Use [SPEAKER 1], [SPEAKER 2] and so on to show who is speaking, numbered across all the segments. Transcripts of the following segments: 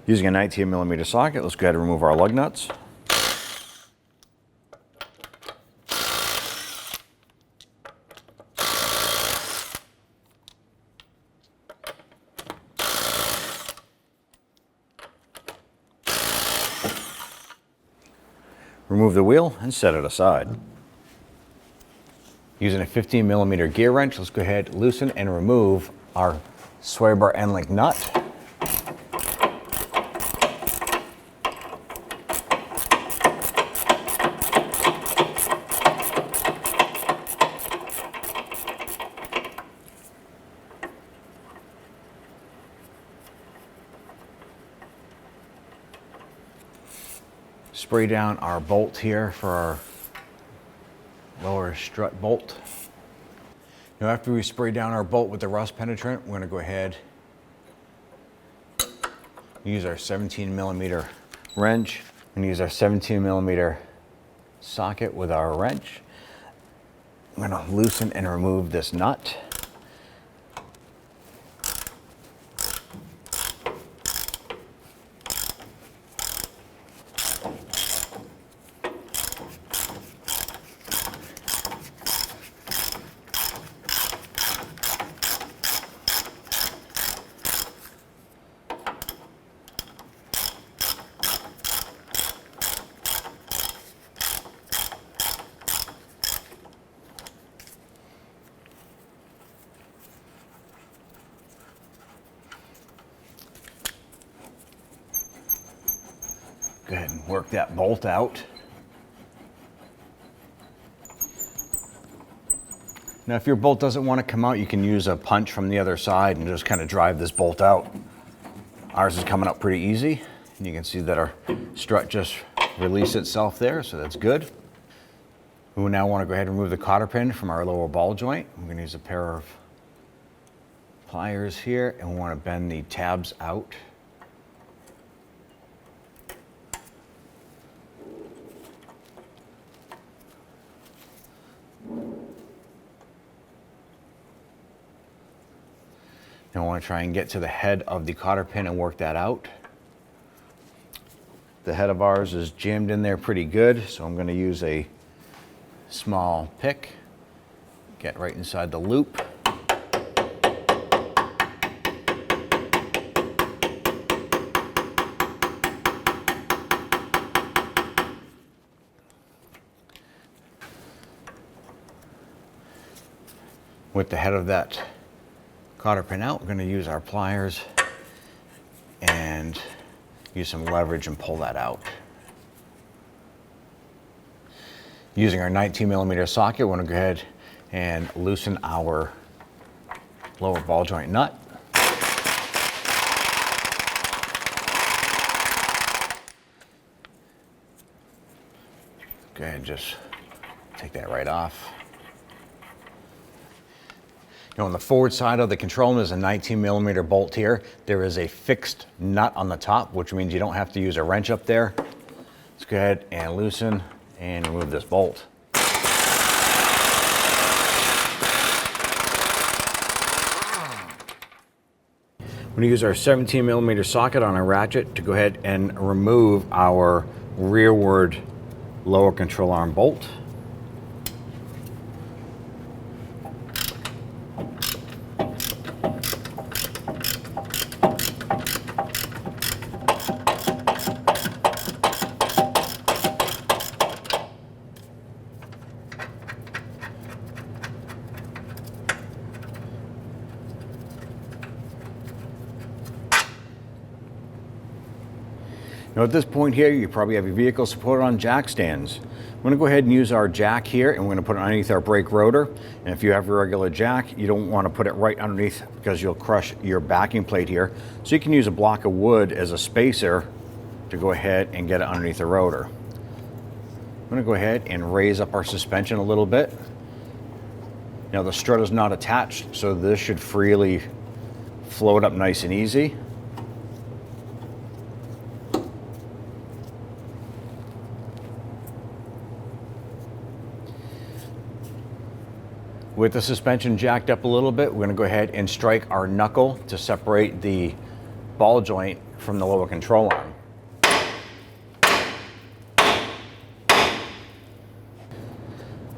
[SPEAKER 1] Using a 19mm socket, let's go ahead and remove our lug nuts. Remove the wheel and set it aside. Using a 15mm gear wrench, let's go ahead, loosen and remove our sway bar end link nut. Spray down our bolt here for our lower strut bolt. Now after we spray down our bolt with the rust penetrant, we're going to go ahead and use our 17mm wrench and use our 17mm socket with our wrench. I'm going to loosen and remove this nut. Go ahead and work that bolt out. Now if your bolt doesn't want to come out, you can use a punch from the other side and just kind of drive this bolt out. Ours is coming up pretty easy. And you can see that our strut just released itself there, so that's good. We will now want to go ahead and remove the cotter pin from our lower ball joint. I'm going to use a pair of pliers here, and we want to bend the tabs out. Now I want to try and get to the head of the cotter pin and work that out. The head of ours is jammed in there pretty good, so I'm going to use a small pick, get right inside the loop. With the head of that cotter pin out, we're going to use our pliers and use some leverage and pull that out. Using our 19mm socket, we're going to go ahead and loosen our lower ball joint nut. Go ahead and just take that right off. Now on the forward side of the control room is a 19mm bolt here. There is a fixed nut on the top, which means you don't have to use a wrench up there. Let's go ahead and loosen and remove this bolt. We're going to use our 17mm socket on our ratchet to go ahead and remove our rearward lower control arm bolt. Now at this point here, you probably have your vehicle supported on jack stands. I'm going to go ahead and use our jack here, and we're going to put it underneath our brake rotor. And if you have a regular jack, you don't want to put it right underneath because you'll crush your backing plate here. So you can use a block of wood as a spacer to go ahead and get it underneath the rotor. I'm going to go ahead and raise up our suspension a little bit. Now the strut is not attached, so this should freely float up nice and easy. With the suspension jacked up a little bit, we're going to go ahead and strike our knuckle to separate the ball joint from the lower control arm.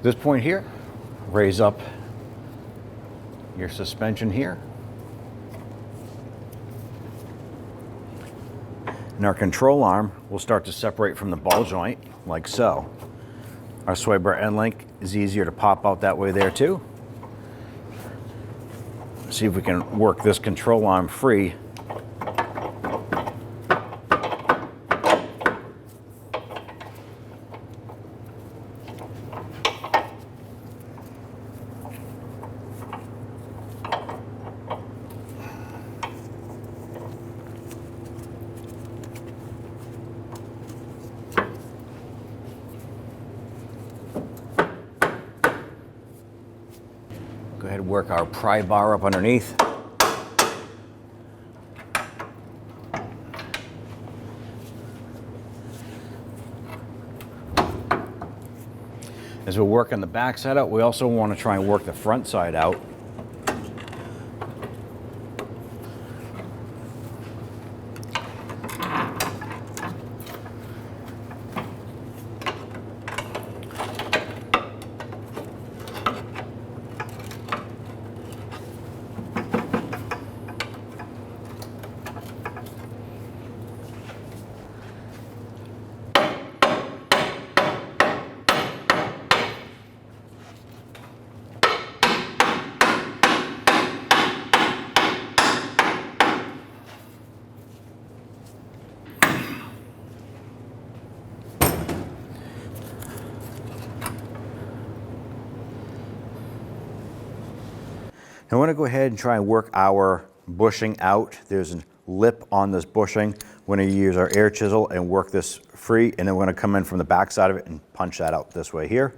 [SPEAKER 1] This point here, raise up your suspension here. And our control arm will start to separate from the ball joint, like so. Our sway bar end link is easier to pop out that way there too. See if we can work this control arm free. Go ahead and work our pry bar up underneath. As we're working the back side out, we also want to try and work the front side out. I want to go ahead and try and work our bushing out. There's a lip on this bushing. We're going to use our air chisel and work this free, and then we're going to come in from the back side of it and punch that out this way here.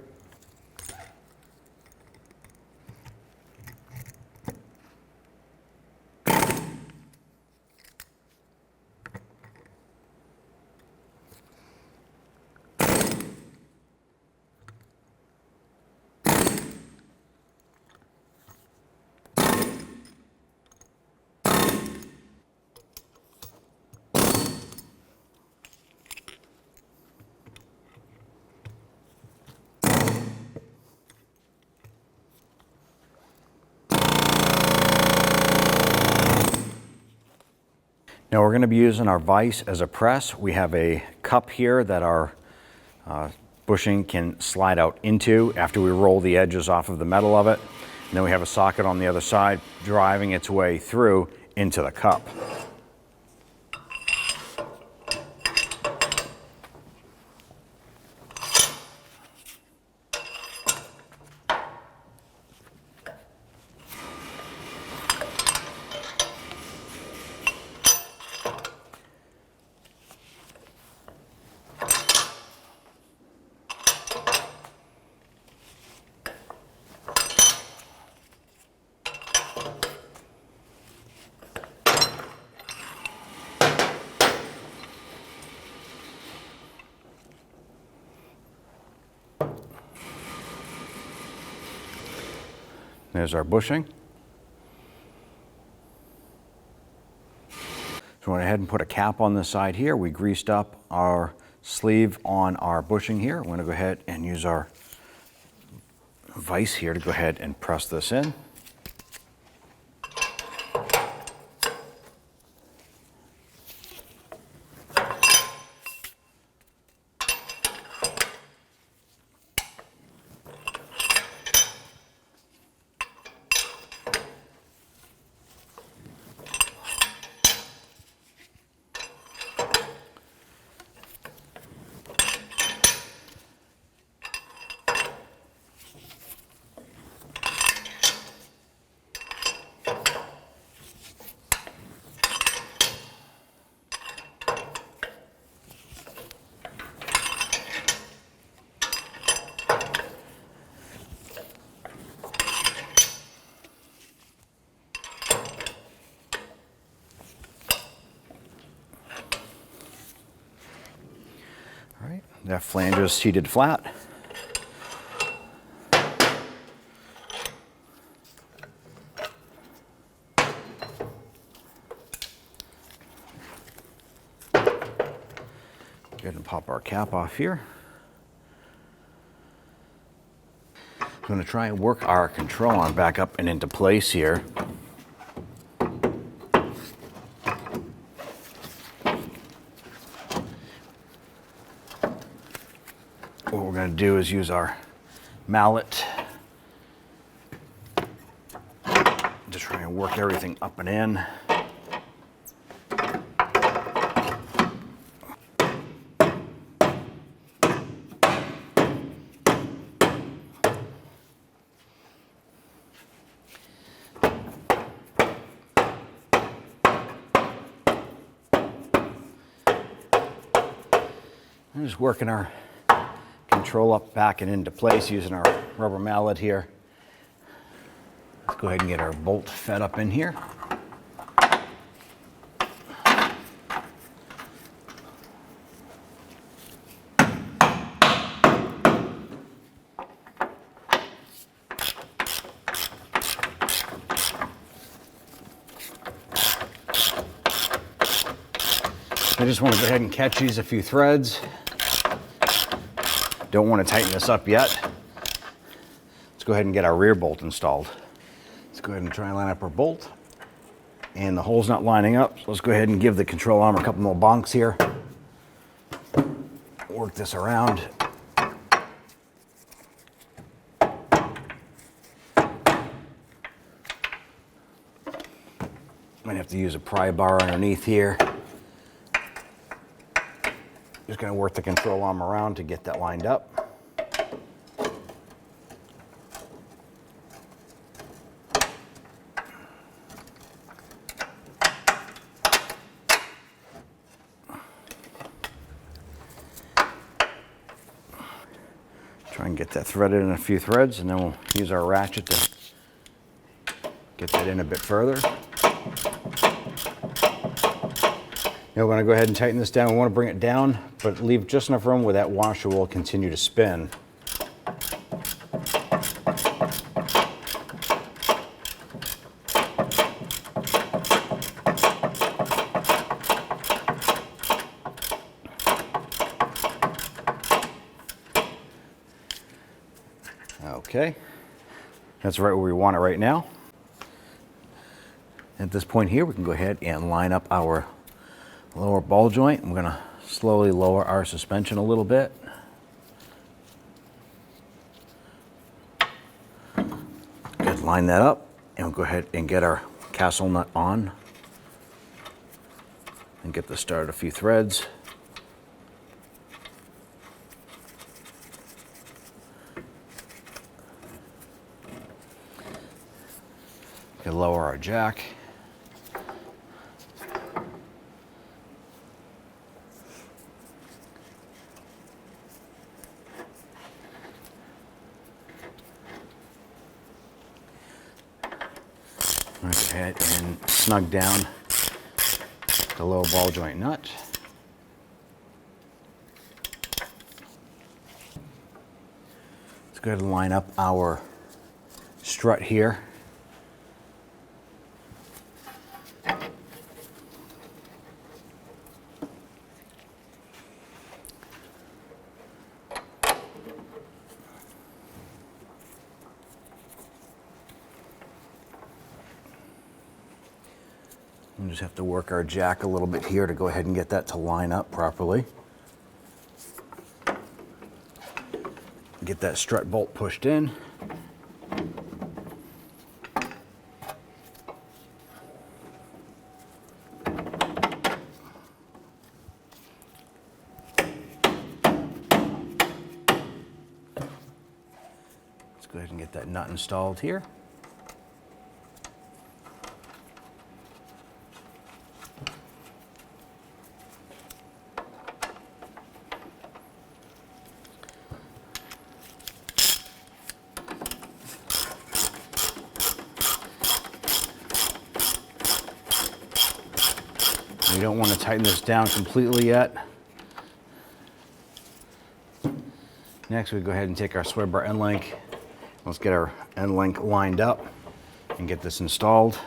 [SPEAKER 1] Now we're going to be using our vise as a press. We have a cup here that our bushing can slide out into after we roll the edges off of the metal of it. And then we have a socket on the other side driving its way through into the cup. There's our bushing. So we went ahead and put a cap on the side here. We greased up our sleeve on our bushing here. We're going to go ahead and use our vise here to go ahead and press this in. That flange is seated flat. cap off here. I'm going to try and work our control arm back up and into place here. What we're going to do is use our mallet to try and work everything up and in. I'm just working our control up, back, and into place using our rubber mallet here. Let's go ahead and get our bolt fed up in here. I just want to go ahead and catch these a few threads. Don't want to tighten this up yet. Let's go ahead and get our rear bolt installed. Let's go ahead and try and line up our bolt. And the hole's not lining up, so let's go ahead and give the control arm a couple more bonks here. Work this around. Might have to use a pry bar underneath here. Just going to work the control arm around to get that lined up. Try and get that threaded in a few threads, and then we'll use our ratchet to get that in a bit further. Now we're going to go ahead and tighten this down. We want to bring it down, but leave just enough room where that washer will continue to spin. Okay, that's right where we want it right now. At this point here, we can go ahead and line up our lower ball joint. I'm going to slowly lower our suspension a little bit. Good, line that up, and we'll go ahead and get our castle nut on and get this started a few threads. We can lower our jack. Go ahead and snug down the low ball joint nut. Let's go ahead and line up our strut here. We just have to work our jack a little bit here to go ahead and get that to line up properly. Get that strut bolt pushed in. Let's go ahead and get that nut installed here. You don't want to tighten this down completely yet. Next, we go ahead and take our sway bar end link. Let's get our end link lined up and get this installed.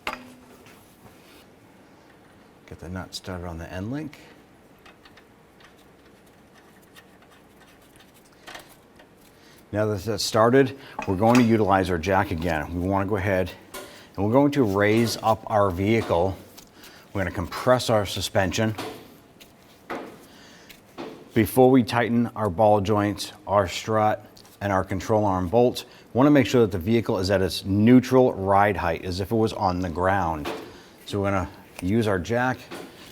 [SPEAKER 1] Get the nut started on the end link. Now that that's started, we're going to utilize our jack again. We want to go ahead and we're going to raise up our vehicle. We're going to compress our suspension. Before we tighten our ball joints, our strut, and our control arm bolts, we want to make sure that the vehicle is at its neutral ride height, as if it was on the ground. So we're going to use our jack,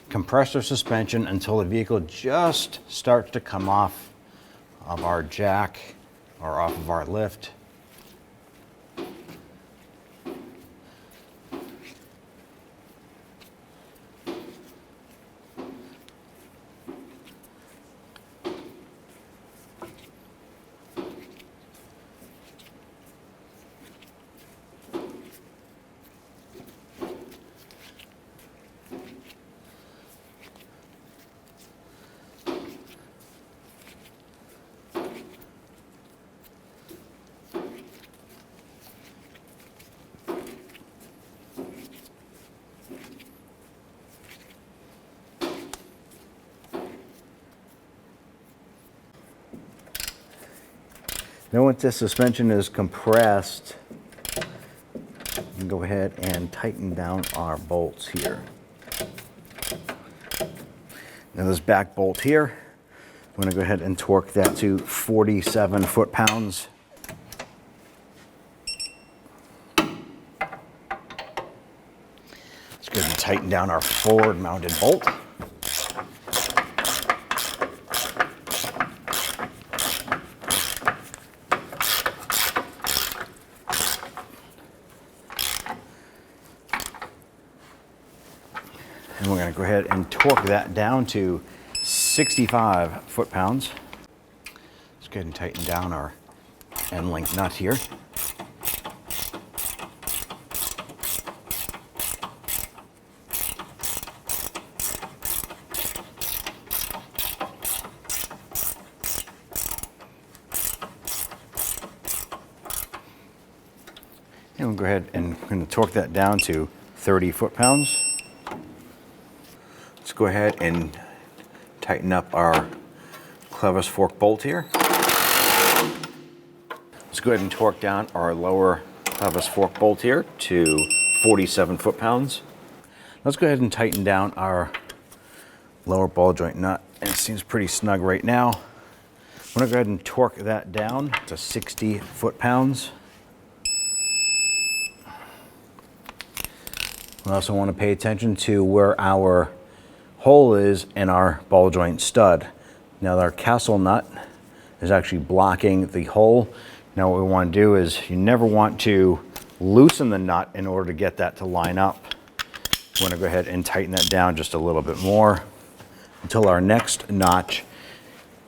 [SPEAKER 1] compress our suspension until the vehicle just starts to come off of our jack or off of our lift. Now once this suspension is compressed, we can go ahead and tighten down our bolts here. Now this back bolt here, I'm going to go ahead and torque that to 47 foot-pounds. Let's go ahead and tighten down our forward-mounted bolt. And we're going to go ahead and torque that down to 65 foot-pounds. Let's go ahead and tighten down our end link nut here. And we'll go ahead and we're going to torque that down to 30 foot-pounds. Let's go ahead and tighten up our clevis fork bolt here. Let's go ahead and torque down our lower clevis fork bolt here to 47 foot-pounds. Let's go ahead and tighten down our lower ball joint nut. And it seems pretty snug right now. I'm going to go ahead and torque that down to 60 foot-pounds. We also want to pay attention to where our hole is in our ball joint stud. Now our castle nut is actually blocking the hole. Now what we want to do is you never want to loosen the nut in order to get that to line up. We want to go ahead and tighten that down just a little bit more until our next notch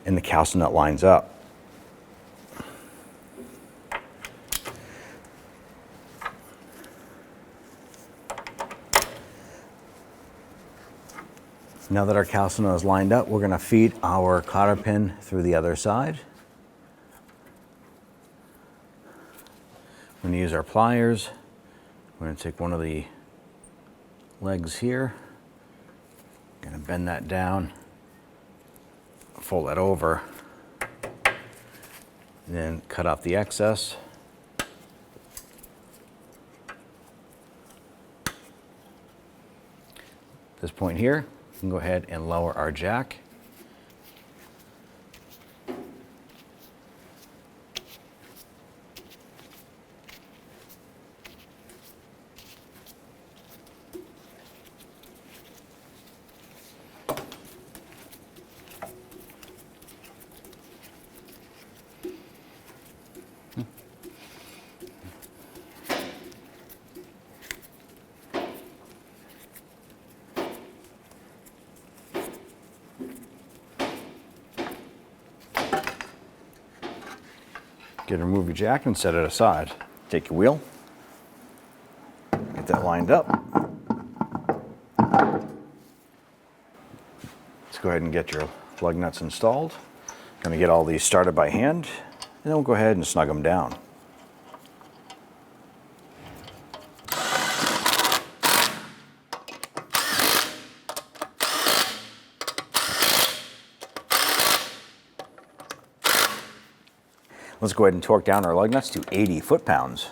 [SPEAKER 1] in the castle nut lines up. Now that our castle nut is lined up, we're going to feed our cotter pin through the other side. We're going to use our pliers. We're going to take one of the legs here. Going to bend that down, fold that over, and then cut off the excess. At this point here, we can go ahead and lower our jack. Remove your jack and set it aside. Take your wheel, get that lined up. Let's go ahead and get your lug nuts installed. Going to get all these started by hand, and then we'll go ahead and snug them down. Let's go ahead and torque down our lug nuts to 80 foot-pounds.